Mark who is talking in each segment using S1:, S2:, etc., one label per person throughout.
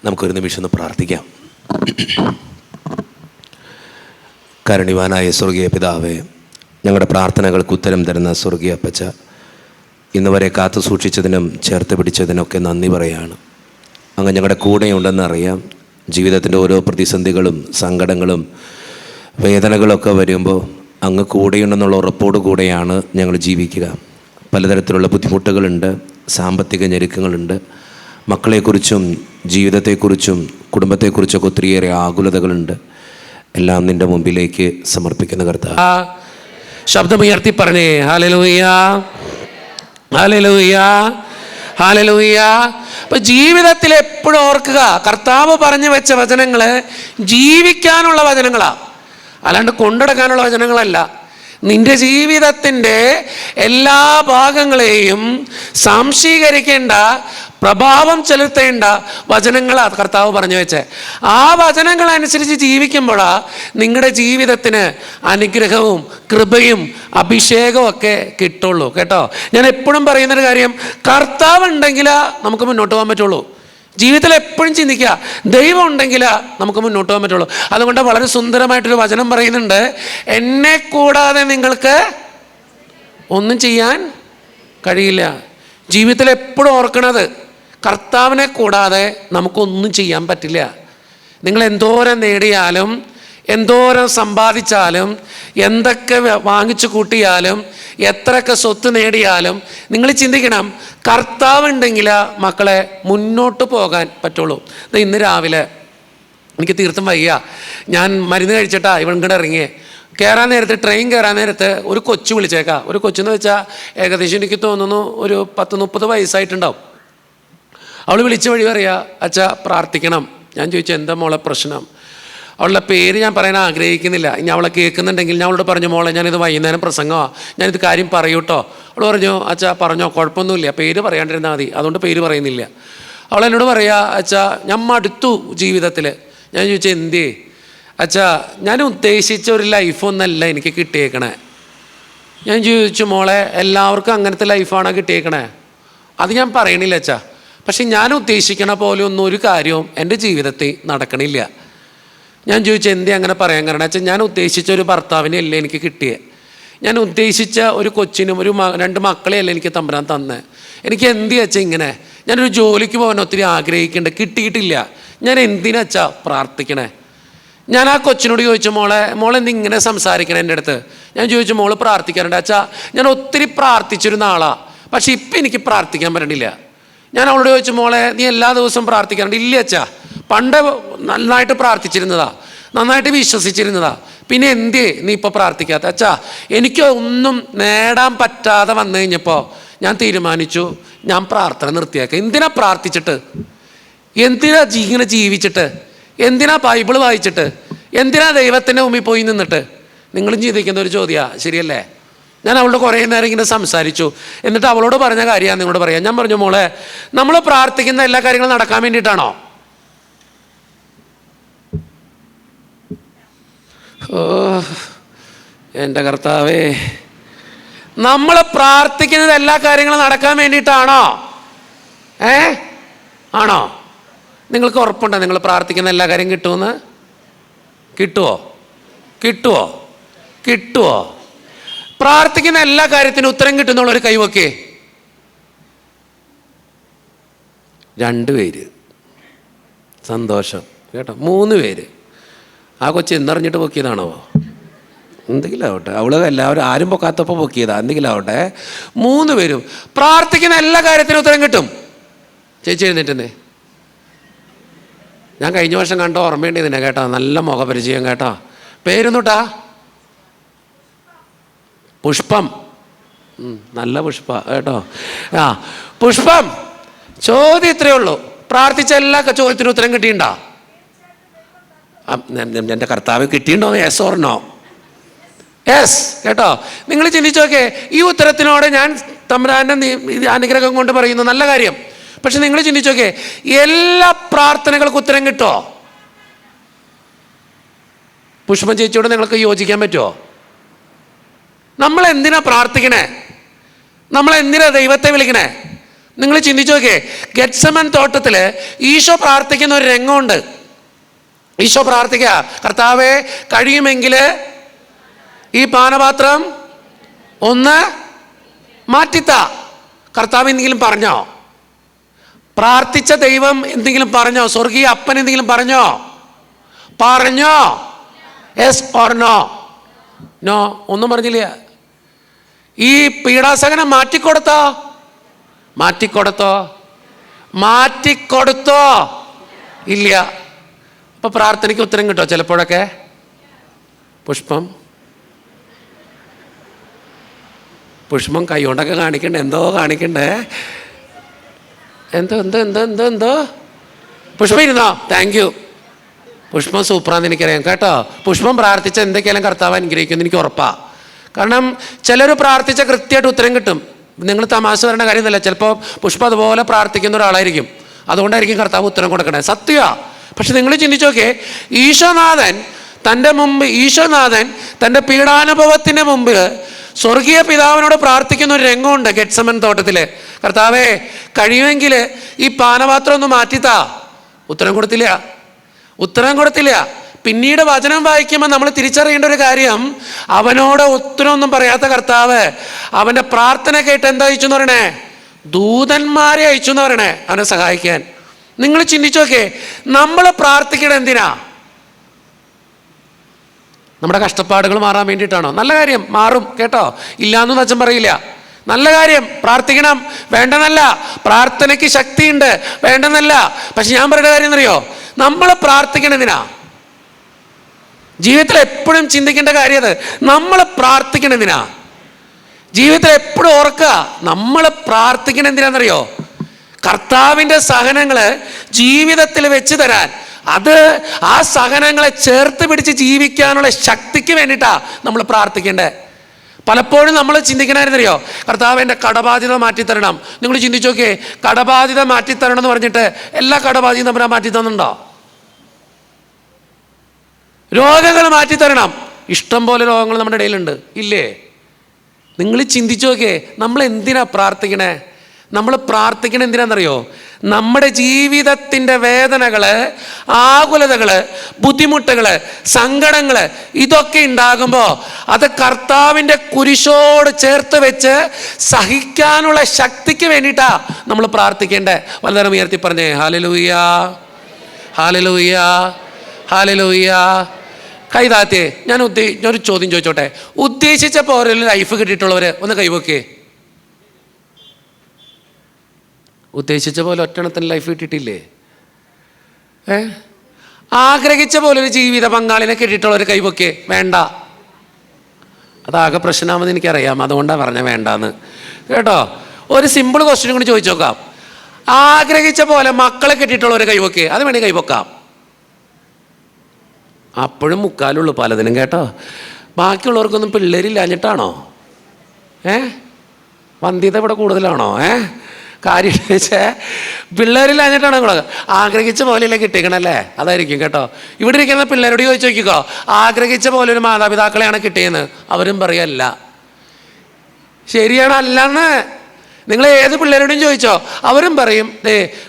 S1: നമുക്കൊരു നിമിഷം ഒന്ന് പ്രാർത്ഥിക്കാം. കാരുണ്യവാനായ സ്വർഗീയ പിതാവേ, ഞങ്ങളുടെ പ്രാർത്ഥനകൾക്ക് ഉത്തരം തരുന്ന സ്വർഗീയ അപ്പച്ച, ഇന്ന് വരെ കാത്തു സൂക്ഷിച്ചതിനും ചേർത്ത് പിടിച്ചതിനൊക്കെ നന്ദി പറയാണ്. അങ്ങ് ഞങ്ങളുടെ കൂടെയുണ്ടെന്നറിയാം. ജീവിതത്തിൻ്റെ ഓരോ പ്രതിസന്ധികളും സങ്കടങ്ങളും വേദനകളൊക്കെ വരുമ്പോൾ അങ്ങ് കൂടെയുണ്ടെന്നുള്ള ഉറപ്പോടു കൂടെയാണ് ഞങ്ങൾ ജീവിക്കുക. പലതരത്തിലുള്ള ബുദ്ധിമുട്ടുകളുണ്ട്, സാമ്പത്തിക ഞെരുക്കങ്ങളുണ്ട്, മക്കളെക്കുറിച്ചും ജീവിതത്തെക്കുറിച്ചും കുടുംബത്തെക്കുറിച്ചൊക്കെ ഒത്തിരിയേറെ ആകുലതകളുണ്ട്. എല്ലാം നിൻ്റെ മുമ്പിലേക്ക് സമർപ്പിക്കുന്ന കർത്താവേ,
S2: ശബ്ദമുയർത്തി പറഞ്ഞേ ഹല്ലേലൂയ, ഹല്ലേലൂയ, ഹല്ലേലൂയ. അപ്പൊ ജീവിതത്തിൽ എപ്പോഴും ഓർക്കുക, കർത്താവ് പറഞ്ഞു വെച്ച വചനങ്ങള് ജീവിക്കാനുള്ള വചനങ്ങളാ, അല്ലാണ്ട് കൊണ്ടെടുക്കാനുള്ള വചനങ്ങളല്ല. നിന്റെ ജീവിതത്തിൻ്റെ എല്ലാ ഭാഗങ്ങളെയും സാംശീകരിക്കേണ്ട, പ്രഭാവം ചെലുത്തേണ്ട വചനങ്ങളാണ് കർത്താവ് പറഞ്ഞു വെച്ചേ. ആ വചനങ്ങൾ അനുസരിച്ച് ജീവിക്കുമ്പോഴാണ് നിങ്ങളുടെ ജീവിതത്തിന് അനുഗ്രഹവും കൃപയും അഭിഷേകവും ഒക്കെ കിട്ടുള്ളൂ കേട്ടോ. ഞാൻ എപ്പോഴും പറയുന്നൊരു കാര്യം, കർത്താവ് ഉണ്ടെങ്കിൽ നമുക്ക് മുന്നോട്ട് പോകാൻ പറ്റുള്ളൂ. ജീവിതത്തിൽ എപ്പോഴും ചിന്തിക്കുക, ദൈവം ഉണ്ടെങ്കിൽ നമുക്ക് മുന്നോട്ട് പോകാൻ പറ്റുള്ളൂ. അതുകൊണ്ട് വളരെ സുന്ദരമായിട്ടൊരു വചനം പറയുന്നുണ്ട്, എന്നെ കൂടാതെ നിങ്ങൾക്ക് ഒന്നും ചെയ്യാൻ കഴിയില്ല. ജീവിതത്തിൽ എപ്പോഴും ഓർക്കണത്, കർത്താവിനെ കൂടാതെ നമുക്കൊന്നും ചെയ്യാൻ പറ്റില്ല. നിങ്ങൾ എന്തോരം നേടിയാലും എന്തോരം സമ്പാദിച്ചാലും എന്തൊക്കെ വാങ്ങിച്ചു കൂട്ടിയാലും എത്രയൊക്കെ സ്വത്ത് നേടിയാലും നിങ്ങൾ ചിന്തിക്കണം, കർത്താവ് ഉണ്ടെങ്കിൽ മക്കളെ മുന്നോട്ട് പോകാൻ പറ്റുള്ളൂ. ഇന്ന് രാവിലെ എനിക്ക് തീർത്തും വയ്യ, ഞാൻ മരുന്ന് കഴിച്ചിട്ടാ ഇവൻകിടെ ഇറങ്ങിയേ. കയറാൻ നേരത്ത്, ട്രെയിൻ കയറാൻ നേരത്ത് ഒരു കൊച്ചു വിളിച്ചേക്കാം. ഒരു കൊച്ചെന്ന് വെച്ചാൽ ഏകദേശം എനിക്ക് തോന്നുന്നു ഒരു 10-30 വയസ്സായിട്ടുണ്ടാവും. അവൾ വിളിച്ച വഴി പറയാ, അച്ഛാ പ്രാർത്ഥിക്കണം. ഞാൻ ചോദിച്ചു, എന്താ മോളെ പ്രശ്നം? അവളുടെ പേര് ഞാൻ പറയാൻ ആഗ്രഹിക്കുന്നില്ല. ഇനി അവളെ കേൾക്കുന്നുണ്ടെങ്കിൽ ഞാൻ അവളോട് പറഞ്ഞു, മോളെ ഞാനിത് വൈകുന്നേരം പ്രസംഗമാണ്, ഞാനിത് കാര്യം പറയൂട്ടോ. അവൾ പറഞ്ഞു, അച്ഛാ പറഞ്ഞോ, കുഴപ്പമൊന്നുമില്ല, പേര് പറയാണ്ടിരുന്നാൽ മതി, അതുകൊണ്ട് പേര് പറയുന്നില്ല. അവൾ എന്നോട് പറയാ, അച്ഛാ ഞാൻ മടുത്തു ജീവിതത്തിൽ. ഞാൻ ചോദിച്ചു, എന്തേ? അച്ഛാ ഞാൻ ഉദ്ദേശിച്ച ഒരു ലൈഫൊന്നല്ല എനിക്ക് കിട്ടിയേക്കണേ. ഞാൻ ചോദിച്ചു, മോളെ എല്ലാവർക്കും അങ്ങനത്തെ ലൈഫാണോ കിട്ടിയേക്കണേ? അത് ഞാൻ പറയണില്ല അച്ഛാ, പക്ഷെ ഞാൻ ഉദ്ദേശിക്കണ പോലെ ഒന്നും ഒരു കാര്യവും എൻ്റെ ജീവിതത്തിൽ നടക്കണില്ല. ഞാൻ ചോദിച്ചു, എന്തേ അങ്ങനെ പറയാൻ കാരണം? അച്ഛാ ഞാൻ ഉദ്ദേശിച്ച ഒരു ഭർത്താവിനെ അല്ലേ എനിക്ക് കിട്ടിയേ, ഞാൻ ഉദ്ദേശിച്ച ഒരു കൊച്ചിനും 2 മക്കളെയല്ലേ എനിക്ക് തമ്പുരാൻ തന്നെ. എനിക്ക് എന്തി അച്ഛാ ഇങ്ങനെ? ഞാനൊരു ജോലിക്ക് പോകാൻ ഒത്തിരി ആഗ്രഹിക്കുന്നുണ്ട്, കിട്ടിയിട്ടില്ല. ഞാൻ എന്തിനച്ഛാ പ്രാർത്ഥിക്കണേ? ഞാൻ ആ കൊച്ചിനോട് ചോദിച്ചു, മോളെന്ത് ഇങ്ങനെ സംസാരിക്കണേ എൻ്റെ അടുത്ത്? ഞാൻ ചോദിച്ചു, മോള് പ്രാർത്ഥിക്കാറുണ്ട്? അച്ഛാ ഞാൻ ഒത്തിരി പ്രാർത്ഥിച്ചിരുന്ന ആളാണ്, പക്ഷെ ഇപ്പം എനിക്ക് പ്രാർത്ഥിക്കാൻ പറ്റണില്ല. ഞാൻ അവളോട് ചോദിച്ചു, മോളെ നീ എല്ലാ ദിവസവും പ്രാർത്ഥിക്കാറുണ്ട്? ഇല്ല അച്ഛാ, പണ്ട് നന്നായിട്ട് പ്രാർത്ഥിച്ചിരുന്നതാ, നന്നായിട്ട് വിശ്വസിച്ചിരുന്നതാ, പിന്നെ എന്തേ നീ ഇപ്പോൾ പ്രാർത്ഥിക്കാത്ത? അച്ഛാ എനിക്ക് ഒന്നും നേടാൻ പറ്റാതെ വന്നു കഴിഞ്ഞപ്പോൾ ഞാൻ തീരുമാനിച്ചു, ഞാൻ പ്രാർത്ഥന നിർത്തിയേക്കാം. എന്തിനാ പ്രാർത്ഥിച്ചിട്ട്? എന്തിനാ ഇങ്ങനെ ജീവിച്ചിട്ട്? എന്തിനാ ബൈബിൾ വായിച്ചിട്ട്? എന്തിനാ ദൈവത്തിൻ്റെ മുമ്പിൽ പോയി നിന്നിട്ട്? നിങ്ങളും ചിന്തിക്കുന്ന ഒരു ചോദ്യമാണ്, ശരിയല്ലേ? ഞാൻ അവളോട് കുറേ നേരം ഇങ്ങനെ സംസാരിച്ചു. എന്നിട്ട് അവളോട് പറഞ്ഞ കാര്യമാണ് നിങ്ങളോട് പറയാം. ഞാൻ പറഞ്ഞു, മോളെ നമ്മൾ പ്രാർത്ഥിക്കുന്ന എല്ലാ കാര്യങ്ങളും നടക്കാൻ വേണ്ടിയിട്ടാണോ? ഓ എൻ്റെ കർത്താവേ, നമ്മൾ പ്രാർത്ഥിക്കുന്നത് എല്ലാ കാര്യങ്ങളും നടക്കാൻ വേണ്ടിയിട്ടാണോ? ആണോ? നിങ്ങൾക്ക് ഉറപ്പുണ്ടോ നിങ്ങൾ പ്രാർത്ഥിക്കുന്ന എല്ലാ കാര്യം കിട്ടുമെന്ന്? കിട്ടുമോ? പ്രാർത്ഥിക്കുന്ന എല്ലാ കാര്യത്തിനും ഉത്തരം കിട്ടുന്നുള്ളൊരു കൈവക്കേ. 2 പേര്, സന്തോഷം കേട്ടോ. 3 പേര്. ആ കൊച്ചു എന്നറിഞ്ഞിട്ട് പൊക്കിയതാണോ? എന്തെങ്കിലും ആവട്ടെ, അവള് എല്ലാവരും ആരും പൊക്കാത്തപ്പോൾ പൊക്കിയതാ, എന്തെങ്കിലും ആവട്ടെ. 3 പേരും പ്രാർത്ഥിക്കുന്ന എല്ലാ കാര്യത്തിനും ഉത്തരം കിട്ടും. ചേച്ചി എഴുന്നേറ്റെന്നേ. ഞാൻ കഴിഞ്ഞ വർഷം കണ്ട ഓർമ്മയുണ്ട് ഇതിനെ കേട്ടോ, നല്ല മുഖപരിചയം കേട്ടോ. പേരൊന്നുട്ടാ? പുഷ്പം. നല്ല പുഷ്പ കേട്ടോ. പുഷ്പം, ചോദ്യം ഇത്രയേ ഉള്ളൂ, പ്രാർത്ഥിച്ച എല്ലാ ചോദ്യത്തിനും ഉത്തരം കിട്ടിയിട്ടുണ്ടോ? എൻ്റെ കർത്താവ് കിട്ടിയിട്ടുണ്ടോ? Yes or no? യെസ് കേട്ടോ. നിങ്ങൾ ചിന്തിച്ചു നോക്കേ, ഈ ഉത്തരത്തിനോട് ഞാൻ തമ്പുരാൻ്റെ അനുഗ്രഹം കൊണ്ട് പറയുന്നു, നല്ല കാര്യം. പക്ഷെ നിങ്ങൾ ചിന്തിച്ചു നോക്കേ, എല്ലാ പ്രാർത്ഥനകൾക്കും ഉത്തരം കിട്ടുമോ? പുഷ്പം ചേച്ചിയോട് നിങ്ങൾക്ക് യോജിക്കാൻ പറ്റുമോ? നമ്മൾ എന്തിനാ പ്രാർത്ഥിക്കണേ? നമ്മൾ എന്തിനാ ദൈവത്തെ വിളിക്കണേ? നിങ്ങൾ ചിന്തിച്ചു നോക്കേ, ഗെത്സമൻ തോട്ടത്തിൽ ഈശോ പ്രാർത്ഥിക്കുന്ന ഒരു രംഗമുണ്ട്. ഈശോ പ്രാർത്ഥിക്കുക, കർത്താവേ കഴിയുമെങ്കിൽ ഈ പാനപാത്രം ഒന്ന് മാറ്റിത്താ. കർത്താവ് എന്തെങ്കിലും പറഞ്ഞോ? പ്രാർത്ഥിച്ച ദൈവം എന്തെങ്കിലും പറഞ്ഞോ? സ്വർഗീയ അപ്പൻ എന്തെങ്കിലും പറഞ്ഞോ? Yes or no? നോ, ഒന്നും പറഞ്ഞില്ല. ഈ പീഡാസഹനം മാറ്റിക്കൊടുത്തോ? ഇല്ല. അപ്പൊ പ്രാർത്ഥനയ്ക്ക് ഉത്തരം കിട്ടോ? ചിലപ്പോഴൊക്കെ പുഷ്പം കൈകൊണ്ടൊക്കെ കാണിക്കണ്ടേ, എന്തോ കാണിക്കണ്ടേ, എന്തോ പുഷ്പം ഇരുന്നോ? Thank you. പുഷ്പം സൂപ്പറാന്ന് എനിക്കറിയാം കേട്ടോ. പുഷ്പം പ്രാർത്ഥിച്ച എന്തൊക്കെയാലും കർത്താവ് അനുഗ്രഹിക്കുമെന്ന് എനിക്ക് ഉറപ്പാ. കാരണം ചിലർ പ്രാർത്ഥിച്ച കൃത്യമായിട്ട് ഉത്തരം കിട്ടും. നിങ്ങൾ തമാശ വരേണ്ട കാര്യമൊന്നുമില്ല. ചിലപ്പോൾ പുഷ്പം അതുപോലെ പ്രാർത്ഥിക്കുന്ന ഒരാളായിരിക്കും, അതുകൊണ്ടായിരിക്കും കർത്താവ് ഉത്തരം കൊടുക്കണേ. സത്യമാ. പക്ഷെ നിങ്ങൾ ചിന്തിച്ചു നോക്കേ, ഈശോനാഥൻ തൻ്റെ പീഡാനുഭവത്തിന് മുമ്പ് സ്വർഗീയ പിതാവിനോട് പ്രാർത്ഥിക്കുന്ന ഒരു രംഗമുണ്ട് ഗെത്സമൻ തോട്ടത്തിൽ. കർത്താവേ കഴിയുമെങ്കിൽ ഈ പാനപാത്രം ഒന്ന് മാറ്റിത്താ. ഉത്തരം കൊടുത്തില്ല. പിന്നീട് വചനം വായിക്കുമ്പോൾ നമ്മൾ തിരിച്ചറിയേണ്ട ഒരു കാര്യം, അവനോട് ഉത്തരമൊന്നും പറയാത്ത കർത്താവ് അവൻ്റെ പ്രാർത്ഥന കേട്ട് എന്താ അയച്ചു എന്ന് പറയണേ? ദൂതന്മാരെ അയച്ചു എന്ന് പറയണേ അവനെ സഹായിക്കാൻ. നിങ്ങൾ ചിന്തിച്ചു നോക്കേ, നമ്മൾ പ്രാർത്ഥിക്കണത് എന്തിനാ? നമ്മുടെ കഷ്ടപ്പാടുകൾ മാറാൻ വേണ്ടിയിട്ടാണോ? നല്ല കാര്യം, മാറും കേട്ടോ, ഇല്ലാന്നൊന്നും അച്ഛൻ പറയില്ല. നല്ല കാര്യം, പ്രാർത്ഥിക്കണം, വേണ്ടെന്നല്ല. പ്രാർത്ഥനയ്ക്ക് ശക്തിയുണ്ട്, വേണ്ടെന്നല്ല. പക്ഷെ ഞാൻ പറയുന്ന കാര്യം എന്നറിയോ? നമ്മൾ പ്രാർത്ഥിക്കണതിനാ. ജീവിതത്തിൽ എപ്പോഴും ചിന്തിക്കേണ്ട കാര്യം അത്. നമ്മൾ പ്രാർത്ഥിക്കണതിനാ. ജീവിതത്തിൽ എപ്പോഴും ഓർക്കുക, നമ്മൾ പ്രാർത്ഥിക്കണെന്തിനാണെന്നറിയോ? കർത്താവിൻ്റെ സഹനങ്ങൾ ജീവിതത്തിൽ വെച്ച് തരാൻ, അത് ആ സഹനങ്ങളെ ചേർത്ത് പിടിച്ച് ജീവിക്കാനുള്ള ശക്തിക്ക് വേണ്ടിയിട്ടാണ് നമ്മൾ പ്രാർത്ഥിക്കേണ്ടത്. പലപ്പോഴും നമ്മൾ ചിന്തിക്കണമായിരുന്നറിയോ? കർത്താവ് എൻ്റെ കടബാധ്യത മാറ്റിത്തരണം. നിങ്ങൾ ചിന്തിച്ചു നോക്കിയേ, കടബാധ്യത മാറ്റിത്തരണം എന്ന് പറഞ്ഞിട്ട് എല്ലാ കടബാധ്യതയും നമ്മൾ മാറ്റി തന്നുണ്ടോ? രോഗങ്ങൾ മാറ്റിത്തരണം, ഇഷ്ടം പോലെ രോഗങ്ങൾ നമ്മുടെ ഇടയിലുണ്ട്, ഇല്ലേ? നിങ്ങൾ ചിന്തിച്ചു നോക്കിയേ, നമ്മൾ എന്തിനാ പ്രാർത്ഥിക്കണേ? നമ്മൾ പ്രാർത്ഥിക്കണ എന്തിനാണെന്നറിയോ? നമ്മുടെ ജീവിതത്തിൻ്റെ വേദനകൾ, ആകുലതകൾ, ബുദ്ധിമുട്ടുകൾ, സങ്കടങ്ങൾ ഇതൊക്കെ ഉണ്ടാകുമ്പോൾ അത് കർത്താവിൻ്റെ കുരിശോട് ചേർത്ത് വെച്ച് സഹിക്കാനുള്ള ശക്തിക്ക് വേണ്ടിയിട്ടാണ് നമ്മൾ പ്രാർത്ഥിക്കേണ്ടത്. വളരെ ഉയർത്തി പറഞ്ഞേ ഹല്ലേലൂയ, ഹല്ലേലൂയ, ഹല്ലേലൂയ. കൈതാത്തേ, ഞാനൊരു ചോദ്യം ചോദിച്ചോട്ടെ. ഉദ്ദേശിച്ച പോലെ ലൈഫ് കിട്ടിയിട്ടുള്ളവർ ഒന്ന് കൈവക്കേ. ഉദ്ദേശിച്ച പോലെ ഒറ്റണത്തിന് ലൈഫ് കിട്ടിയിട്ടില്ലേ? ആഗ്രഹിച്ച പോലെ ഒരു ജീവിത പങ്കാളിനെ കിട്ടിയിട്ടുള്ളവർ കൈവക്കേ. വേണ്ട, അതാകെ പ്രശ്നമാണെന്ന് എനിക്കറിയാം, അതുകൊണ്ടാണ് പറഞ്ഞ വേണ്ടാന്ന് കേട്ടോ. ഒരു സിമ്പിൾ ക്വസ്റ്റ്യൻ കൂടി ചോദിച്ചു നോക്കാം. ആഗ്രഹിച്ച പോലെ മക്കളെ കിട്ടിയിട്ടുള്ളവർ കൈവക്കേ. അത് വേണമെങ്കിൽ കൈവക്കാം. അപ്പോഴും മുക്കാലുള്ളൂ പലതിനും കേട്ടോ. ബാക്കിയുള്ളവർക്കൊന്നും പിള്ളേരില്ലാഞ്ഞിട്ടാണോ? വന്ധ്യത ഇവിടെ കൂടുതലാണോ? കാര്യം വെച്ചാൽ പിള്ളേരില്ലാഞ്ഞിട്ടാണോ? നിങ്ങൾ ആഗ്രഹിച്ച പോലെയല്ലേ കിട്ടിക്കണല്ലേ? അതായിരിക്കും കേട്ടോ. ഇവിടെ ഇരിക്കുന്ന പിള്ളേരോട് ചോദിച്ചു നോക്കിക്കോ, ആഗ്രഹിച്ച പോലെ ഒരു മാതാപിതാക്കളെയാണ് കിട്ടിയെന്ന്. അവരും പറയല്ല. ശരിയാണ്, അല്ലെന്ന്. നിങ്ങൾ ഏത് പിള്ളേരോടും ചോദിച്ചോ, അവരും പറയും.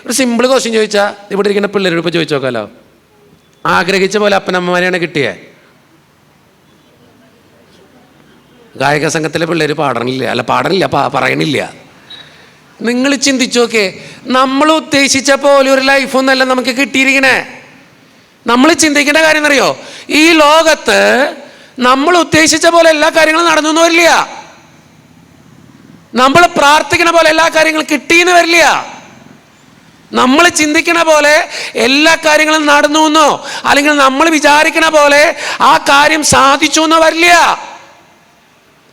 S2: ഒരു സിമ്പിൾ ക്വസ്റ്റ്യൻ ചോദിച്ചാൽ ഇവിടെ ഇരിക്കുന്ന പിള്ളേരോട് ഇപ്പോൾ ചോദിച്ചു നോക്കാമല്ലോ, ആഗ്രഹിച്ച പോലെ അപ്പനമ്മമാരെയാണ് കിട്ടിയത്. ഗായക സംഘത്തിലെ പിള്ളേർ പറയണില്ല. നിങ്ങൾ ചിന്തിച്ചു നോക്കേ, നമ്മൾ ഉദ്ദേശിച്ച പോലെ ഒരു ലൈഫൊന്നല്ല നമുക്ക് കിട്ടിയിരിക്കണേ. നമ്മൾ ചിന്തിക്കേണ്ട കാര്യം എന്നറിയോ? ഈ ലോകത്ത് നമ്മൾ ഉദ്ദേശിച്ച പോലെ എല്ലാ കാര്യങ്ങളും നടന്നു എന്ന് വരില്ല. നമ്മൾ പ്രാർത്ഥിക്കണ പോലെ എല്ലാ കാര്യങ്ങളും കിട്ടിയെന്ന് വരില്ല. നമ്മൾ ചിന്തിക്കണ പോലെ എല്ലാ കാര്യങ്ങളും നടന്നു എന്നോ അല്ലെങ്കിൽ നമ്മൾ വിചാരിക്കണ പോലെ ആ കാര്യം സാധിച്ചു എന്നോ വരില്ല.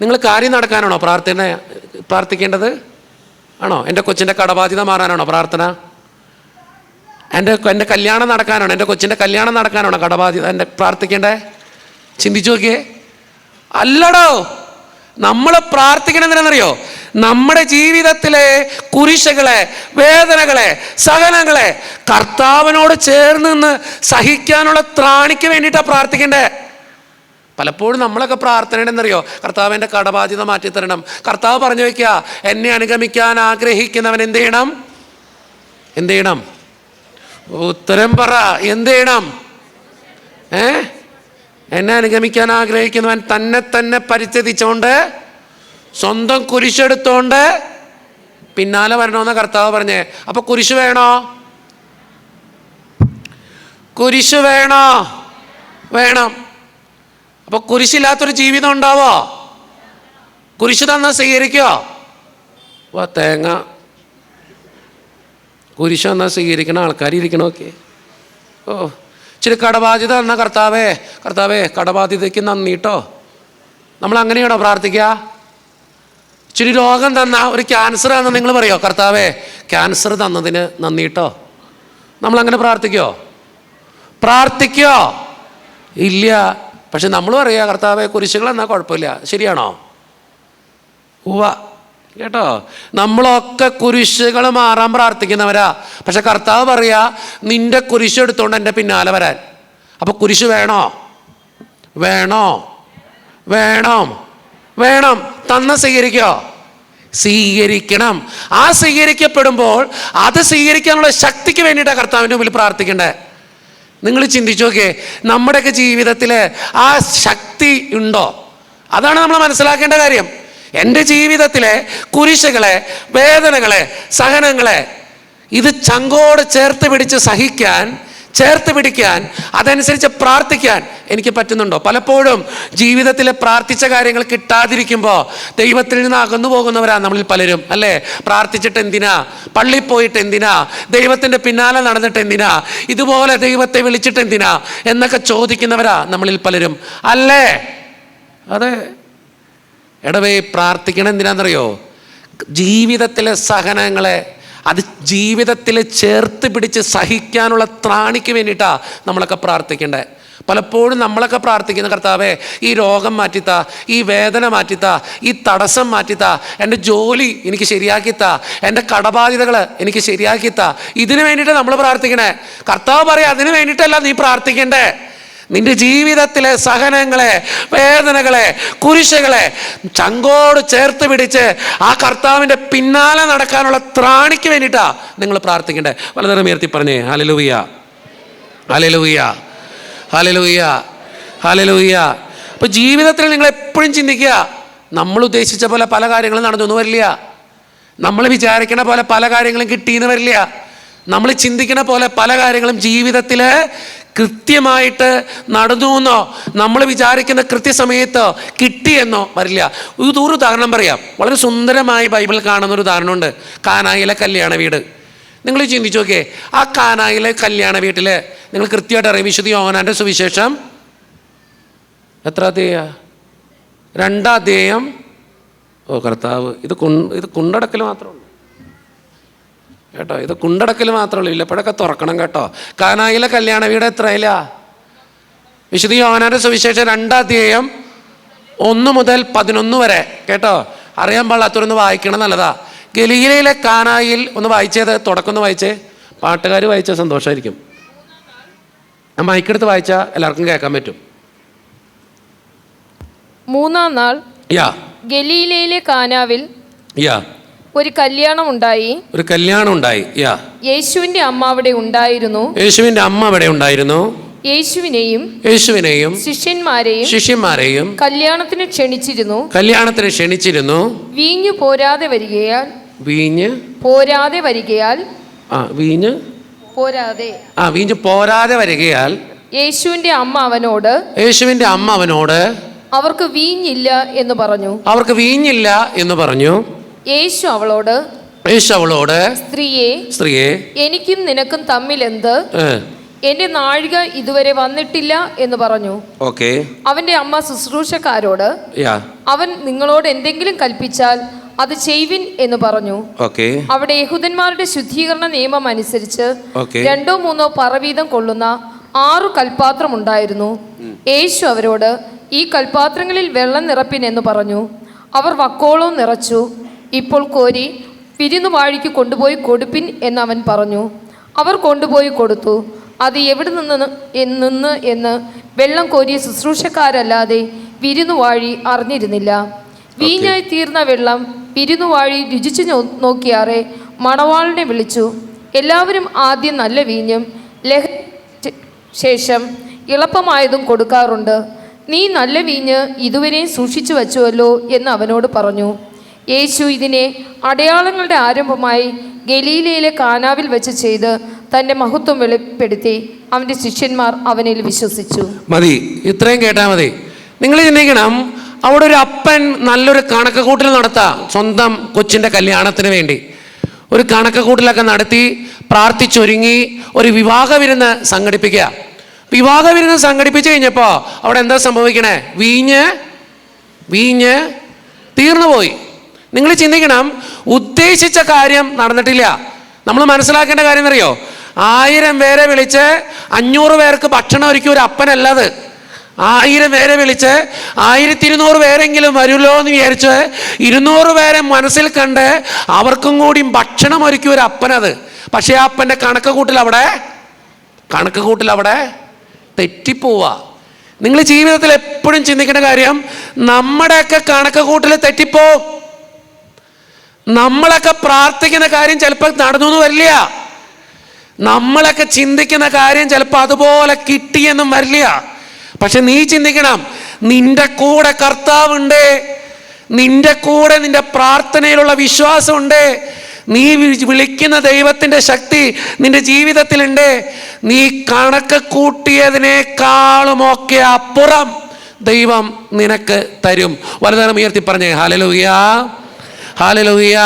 S2: നിങ്ങൾ കാര്യം നടക്കാനാണോ പ്രാർത്ഥിക്കേണ്ടത്? ആണോ? എൻ്റെ കൊച്ചിൻ്റെ കടബാധ്യത മാറാനാണോ പ്രാർത്ഥന? എൻ്റെ കല്യാണം നടക്കാനാണോ? എൻ്റെ കൊച്ചിൻ്റെ കല്യാണം നടക്കാനാണോ കടബാധ്യത എൻ്റെ പ്രാർത്ഥിക്കേണ്ടേ? ചിന്തിച്ചു നോക്കിയേ. അല്ലടോ, നമ്മൾ പ്രാർത്ഥിക്കണമെന്നറിയോ? നമ്മുടെ ജീവിതത്തിലെ കുരിശുകളെ, വേദനകളെ, സഹനങ്ങളെ കർത്താവിനോട് ചേർന്ന് നിന്ന് സഹിക്കാനുള്ള ത്രാണിക്ക് വേണ്ടിയിട്ടാണ് പ്രാർത്ഥിക്കേണ്ടത്. പലപ്പോഴും നമ്മളൊക്കെ പ്രാർത്ഥനയുടെ എന്നറിയോ, കർത്താവ് എൻ്റെ കടബാധ്യത മാറ്റിത്തരണം. കർത്താവ് പറഞ്ഞു വയ്ക്കുക, എന്നെ അനുഗമിക്കാൻ ആഗ്രഹിക്കുന്നവൻ എന്ത് ചെയ്യണം? എന്ത് ചെയ്യണം? ഉത്തരം പറ. എന്ത് ചെയ്യണം? എന്നെ അനുഗമിക്കാൻ ആഗ്രഹിക്കുന്നവൻ തന്നെ തന്നെ പരിത്യജിച്ചുകൊണ്ട് സ്വന്തം കുരിശെടുത്തോണ്ട് പിന്നാലെ വരണമെന്ന കർത്താവ് പറഞ്ഞേ. അപ്പൊ കുരിശ് വേണോ? കുരിശ് വേണോ? വേണം. അപ്പൊ കുരിശില്ലാത്തൊരു ജീവിതം ഉണ്ടാവോ? കുരിശ് തന്നാൽ സ്വീകരിക്കോ? തേങ്ങ. കുരിശ് തന്നാൽ സ്വീകരിക്കണ ആൾക്കാർ ഇരിക്കണമൊക്കെ. ഇച്ചിരി കടബാധ്യത തന്ന കർത്താവേ, കർത്താവേ കടബാധ്യതയ്ക്ക് നന്ദിട്ടോ. നമ്മൾ അങ്ങനെയാണോ പ്രാർത്ഥിക്കുക? ഇച്ചിരി രോഗം തന്ന, ഒരു ക്യാൻസർ തന്ന നിങ്ങൾ പറയോ, കർത്താവേ ക്യാൻസർ തന്നതിന് നന്ദിട്ടോ? നമ്മളങ്ങനെ പ്രാർത്ഥിക്കോ? പ്രാർത്ഥിക്കോ? ഇല്ല. പക്ഷെ നമ്മൾ പറയാ, കർത്താവേ കുരിശുകൾ എന്നാൽ കുഴപ്പമില്ല. ശരിയാണോ? ഉവ്വ. കേട്ടോ, നമ്മളൊക്കെ കുരിശുകൾ മാറാൻ പ്രാർത്ഥിക്കുന്നവരാ. പക്ഷെ കർത്താവ് പറയാ, നിന്റെ കുരിശ് എടുത്തോണ്ട് എൻ്റെ പിന്നാലെ വരാൻ. അപ്പൊ കുരിശ് വേണോ? വേണോ? വേണം. വേണം. തന്ന സ്വീകരിക്കോ? സ്വീകരിക്കണം. ആ സ്വീകരിക്കപ്പെടുമ്പോൾ അത് സ്വീകരിക്കാനുള്ള ശക്തിക്ക് വേണ്ടിയിട്ടാണ് കർത്താവിൻ്റെ മുമ്പിൽ പ്രാർത്ഥിക്കണ്ടേ. നിങ്ങൾ ചിന്തിച്ചു നോക്കിയേ, നമ്മുടെയൊക്കെ ജീവിതത്തിൽ ആ ശക്തി ഉണ്ടോ? അതാണ് നമ്മൾ മനസ്സിലാക്കേണ്ട കാര്യം. എൻ്റെ ജീവിതത്തിലെ കുരിശുകളെ, വേദനകളെ, സഹനങ്ങളെ ഇത് ചങ്കോട് ചേർത്ത് പിടിച്ച് സഹിക്കാൻ, ചേർത്ത് പിടിക്കാൻ, അതനുസരിച്ച് പ്രാർത്ഥിക്കാൻ എനിക്ക് പറ്റുന്നുണ്ടോ? പലപ്പോഴും ജീവിതത്തിൽ പ്രാർത്ഥിച്ച കാര്യങ്ങൾ കിട്ടാതിരിക്കുമ്പോൾ ദൈവത്തിൽ നിന്ന് അകന്നു പോകുന്നവരാ നമ്മളിൽ പലരും, അല്ലേ? പ്രാർത്ഥിച്ചിട്ട് എന്തിനാ? പള്ളിയിൽ പോയിട്ട് എന്തിനാ? ദൈവത്തിൻ്റെ പിന്നാലെ നടന്നിട്ട് എന്തിനാ? ഇതുപോലെ ദൈവത്തെ വിളിച്ചിട്ട് എന്തിനാ എന്നൊക്കെ ചോദിക്കുന്നവരാ നമ്മളിൽ പലരും, അല്ലേ? അതെ. എടവേ, പ്രാർത്ഥിക്കണം എന്തിനാണെന്നറിയോ? ജീവിതത്തിലെ സഹനങ്ങളെ അത് ജീവിതത്തിൽ ചേർത്ത് പിടിച്ച് സഹിക്കാനുള്ള ത്രാണിക്ക് വേണ്ടിയിട്ടാണ് നമ്മളൊക്കെ പ്രാർത്ഥിക്കേണ്ടത്. പലപ്പോഴും നമ്മളൊക്കെ പ്രാർത്ഥിക്കുന്ന, കർത്താവേ ഈ രോഗം മാറ്റിത്താ, ഈ വേദന മാറ്റിത്താ, ഈ തടസ്സം മാറ്റിത്താ, എൻ്റെ ജോലി എനിക്ക് ശരിയാക്കിത്താ, എൻ്റെ കടബാധ്യതകൾ എനിക്ക് ശരിയാക്കിത്താ. ഇതിനു വേണ്ടിയിട്ട് നമ്മൾ പ്രാർത്ഥിക്കണേ. കർത്താവ് പറയാം, അതിനു വേണ്ടിയിട്ടല്ല നീ പ്രാർത്ഥിക്കണ്ടേ. നിന്റെ ജീവിതത്തിലെ സഹനങ്ങളെ, വേദനകളെ, കുരിശുകളെ ചങ്കോട് ചേർത്ത് പിടിച്ച് ആ കർത്താവിൻ്റെ പിന്നാലെ നടക്കാനുള്ള ത്രാണിക്ക് വേണ്ടിയിട്ടാ നിങ്ങൾ പ്രാർത്ഥിക്കണ്ടേ. പലതരം ഉയർത്തി പറഞ്ഞേ, ഹല്ലേലൂയ, ഹല്ലേലൂയ, ഹല്ലേലൂയ, ഹല്ലേലൂയ. അപ്പോൾ ജീവിതത്തിൽ നിങ്ങൾ എപ്പോഴും ചിന്തിക്കുക, നമ്മൾ ഉദ്ദേശിച്ച പോലെ പല കാര്യങ്ങളും നടന്നൊന്നും വരില്ല. നമ്മൾ വിചാരിക്കണ പോലെ പല കാര്യങ്ങളും കിട്ടിയെന്ന് വരില്ല. നമ്മൾ ചിന്തിക്കണ പോലെ പല കാര്യങ്ങളും ജീവിതത്തിൽ കൃത്യമായിട്ട് നടന്നു എന്നോ നമ്മൾ വിചാരിക്കുന്ന കൃത്യസമയത്തോ കിട്ടിയെന്നോ വരില്ല. ഒരു ഉദാഹരണം പറയാം. വളരെ സുന്ദരമായി ബൈബിൾ കാണുന്നൊരു ഉദാഹരണമുണ്ട്. കാനായിലെ കല്യാണ വീട്. നിങ്ങൾ ചിന്തിച്ചു നോക്കിയേ, ആ കാനായിലെ കല്യാണ വീട്ടിൽ നിങ്ങൾ കൃത്യമായിട്ട് അറിയാം, വിശുദ്ധ യോഹന്നാൻ്റെ സുവിശേഷം എത്ര അധ്യായം? 2 അധ്യായം. ഓ കർത്താവ്, ഇത് കുണ്ടടക്കൽ മാത്രമേ കേട്ടോ, ഇത് കുണ്ടടക്കൽ മാത്രമേ ഉള്ളൂ. ഇല്ലപ്പോഴൊക്കെ തുറക്കണം കേട്ടോ. കാനായിലെ കല്യാണ വീട് എത്രയില്ല? വിശുദ്ധ യോഹന്നാൻ്റെ സുവിശേഷം 2 അധ്യായം 1 മുതൽ 11 വരെ കേട്ടോ. അറിയാൻ പാടില്ലാത്തവരൊന്ന് വായിക്കണം, നല്ലതാ. ഗലീലയിലെ കാനായിൽ ഒന്ന് വായിച്ചത്, തുടക്കം ഒന്ന് വായിച്ചേ. പാട്ടുകാർ വായിച്ചാൽ സന്തോഷമായിരിക്കും. ആ മൈക്കെടുത്ത് വായിച്ചാൽ എല്ലാവർക്കും കേൾക്കാൻ പറ്റും.
S3: 3-ാം നാൾ ഗലീലയിലെ കാനാവിൽ ഒരു കല്യാണം ഉണ്ടായി. യേശുവിന്റെ അമ്മ അവിടെ ഉണ്ടായിരുന്നു. യേശുവിനെയും ശിഷ്യന്മാരെയും കല്യാണത്തിന് ക്ഷണിച്ചിരുന്നു. വീഞ്ഞു പോരാതെ വരികയാൽ യേശുവിന്റെ അമ്മ അവനോട് അവർക്ക് വീഞ്ഞില്ല എന്ന് പറഞ്ഞു. യേശു അവളോട് സ്ത്രീയെ എനിക്കും നിനക്കും തമ്മിൽ എന്ത്? എന്റെ നാഴിക ഇതുവരെ വന്നിട്ടില്ല എന്ന് പറഞ്ഞു. അവന്റെ അമ്മ ശുശ്രൂഷക്കാരോട് അവൻ നിങ്ങളോട് എന്തെങ്കിലും കൽപ്പിച്ചാൽ അത് ചെയ്വിൻ എന്ന് പറഞ്ഞു. അവിടെ യഹൂദന്മാരുടെ ശുദ്ധീകരണ നിയമം അനുസരിച്ച് 2-3 പറവീതം കൊള്ളുന്ന 6 കൽപാത്രം ഉണ്ടായിരുന്നു. യേശു അവരോട് ഈ കൽപാത്രങ്ങളിൽ വെള്ളം നിറപ്പിൻ എന്ന് പറഞ്ഞു. അവർ വക്കോളവും നിറച്ചു. ഇപ്പോൾ കോരി വിരുന്നുവാഴിക്ക് കൊണ്ടുപോയി കൊടുപ്പിൻ എന്നവൻ പറഞ്ഞു. അവർ കൊണ്ടുപോയി കൊടുത്തു. അത് എവിടെ നിന്ന് എന്ന് വെള്ളം കോരിയ ശുശ്രൂഷക്കാരല്ലാതെ വിരുന്നുവാഴി അറിഞ്ഞിരുന്നില്ല. വീഞ്ഞായി തീർന്ന വെള്ളം വിരുന്നുവാഴി രുചിച്ചു നോക്കിയാറെ മണവാളിനെ വിളിച്ചു. എല്ലാവരും ആദ്യം നല്ല വീഞ്ഞും ശേഷം ഇളപ്പമായതും കൊടുക്കാറുണ്ട്. നീ നല്ല വീഞ്ഞ് ഇതുവരെയും സൂക്ഷിച്ചു വച്ചുവല്ലോ എന്ന് അവനോട് പറഞ്ഞു. യേശു ഇതിനെ അടയാളങ്ങളുടെ ആരംഭമായി ഗലീലയിലെ കാനാവിൽ വെച്ച് ചെയ്ത് തൻ്റെ മഹത്വം വെളിപ്പെടുത്തി. അവൻ്റെ ശിഷ്യന്മാർ അവനിൽ വിശ്വസിച്ചു.
S2: മതി, ഇത്രയും കേട്ടാൽ മതി. നിങ്ങൾ ചിന്തിക്കണം, അവിടെ ഒരു അപ്പൻ നല്ലൊരു കണക്ക് കൂട്ടൽ നടത്താം. സ്വന്തം കൊച്ചിൻ്റെ കല്യാണത്തിന് വേണ്ടി ഒരു കണക്ക് കൂട്ടലൊക്കെ നടത്തി പ്രാർത്ഥിച്ചൊരുങ്ങി ഒരു വിവാഹ വിരുന്ന് സംഘടിപ്പിക്കുക. വിവാഹ വിരുന്ന് സംഘടിപ്പിച്ചു കഴിഞ്ഞപ്പോൾ അവിടെ എന്താ സംഭവിക്കണേ? വീഞ്ഞ് തീർന്നു പോയി. നിങ്ങൾ ചിന്തിക്കണം, ഉദ്ദേശിച്ച കാര്യം നടന്നിട്ടില്ല. നമ്മൾ മനസ്സിലാക്കേണ്ട കാര്യം എന്നറിയോ? 1000 പേരെ വിളിച്ച് 500 പേർക്ക് ഭക്ഷണം ഒരുക്കിയ ഒരു അപ്പനല്ലത്. 1000 പേരെ വിളിച്ച് 1200 പേരെങ്കിലും വരുമല്ലോ എന്ന് വിചാരിച്ച് 200 പേരെ മനസ്സിൽ കണ്ട് അവർക്കും കൂടി ഭക്ഷണം ഒരുക്കിയ ഒരു അപ്പനത്. പക്ഷേ ആ അപ്പൻ്റെ കണക്ക് കൂട്ടിൽ അവിടെ തെറ്റിപ്പോവാ. നിങ്ങൾ ജീവിതത്തിൽ എപ്പോഴും ചിന്തിക്കേണ്ട കാര്യം, നമ്മുടെയൊക്കെ കണക്ക് കൂട്ടിൽ തെറ്റിപ്പോവും. നമ്മളൊക്കെ പ്രാർത്ഥിക്കുന്ന കാര്യം ചിലപ്പോൾ നടന്നു എന്ന് വരില്ല. നമ്മളൊക്കെ ചിന്തിക്കുന്ന കാര്യം ചിലപ്പോൾ അതുപോലെ കിട്ടിയെന്നും വരില്ല. പക്ഷെ നീ ചിന്തിക്കണം, നിന്റെ കൂടെ കർത്താവുണ്ട്, നിന്റെ കൂടെ നിന്റെ പ്രാർത്ഥനയിലുള്ള വിശ്വാസമുണ്ട്, നീ വിളിക്കുന്ന ദൈവത്തിൻ്റെ ശക്തി നിന്റെ ജീവിതത്തിലുണ്ട്. നീ കണക്ക് കൂട്ടിയതിനേക്കാളുമൊക്കെ അപ്പുറം ദൈവം നിനക്ക് തരും. വലുതാനം ഉയർത്തി പറഞ്ഞേ ഹല്ലേലൂയ, ഹല്ലേലൂയ.